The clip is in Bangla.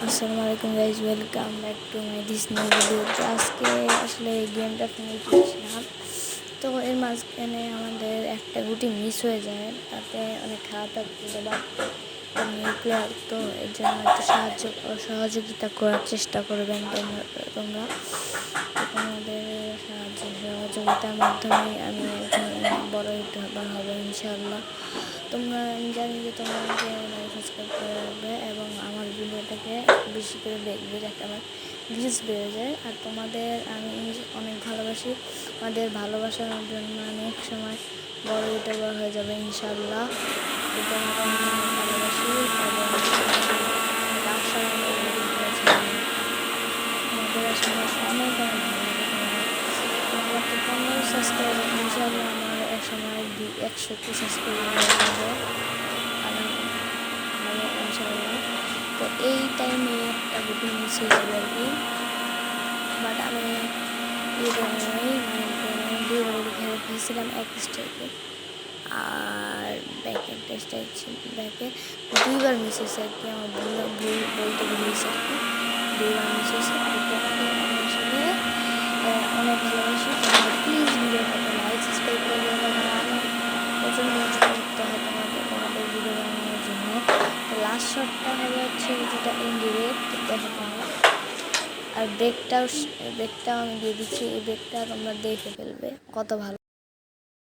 আসসালামু আলাইকুম guys, welcome back to my this new video. তো আজকে আসলে গেমটা ফিনিশ করছিলাম, তো এর মাঝখানে আমাদের একটা গুটি মিস হয়ে যায়, তাতে অনেক খারাপ লাগছে। বাট নিউ প্লেয়ার তো এর জন্য একটু সহযোগিতা করার চেষ্টা করবেন তোমরা। তো তোমাদের সহযোগিতার মাধ্যমে আমি একজন বড় ইউটিউবার হবো ইনশাআল্লাহ। তোমরা, আমি জানি যে তোমাকে লাইক সাবস্ক্রাইব করে রাখবে এবং আমার ভিডিওটাকে বেশি করে দেখবে, যাতে আমার ভিউজ বেড়ে যায়। আর তোমাদের আমি অনেক ভালোবাসি, আমাদের ভালোবাসার জন্য আমি এক সময় বড় ইউটিউবার হয়ে যাবে ইনশাআল্লাহ। তোমাকে আমি অনেক ভালোবাসি এবং তোমাদের আসলে অনেক ভালো লাগে। তোমার তো 15 সাবস্ক্রাইবার, ইনশাআল্লাহ আমার এক সময় 100টি সাবস্ক্রাইবার হয়ে যাবে ইনশাআল্লাহ। তো এই টাইমে একটা গুটি মিস হয়ে যাবে আর কি। বাট আমি দুইবার খেলে খেয়েছিলাম এক স্ট্রাইকে, আর ব্যাকের স্ট্রাইক ছিল, ব্যাকে দুইবার মিস হয়েছে আর কি। আমার ভুল বলতে ভুলেছে আর কি, দুইবার মিস হয়েছে। আর তোমাকে আমি আসলে অনেক ভালোবাসি। তোমরা প্লিজ ভিডিওটাকে লাইক সাবস্ক্রাইব করে দেবে, আমার প্রচুর কষ্ট করতে হয় তোমাদের ভিডিও বানানোর জন্য। তো লাস্ট শটটা হবে হচ্ছে যেটা ইনডিরেক্ট, দেখো তোমরা। আর ব্রেকটাও আমি দিয়ে দিচ্ছি, এই ব্রেকটা তোমরা দেখে ফেলবে কত ভালো।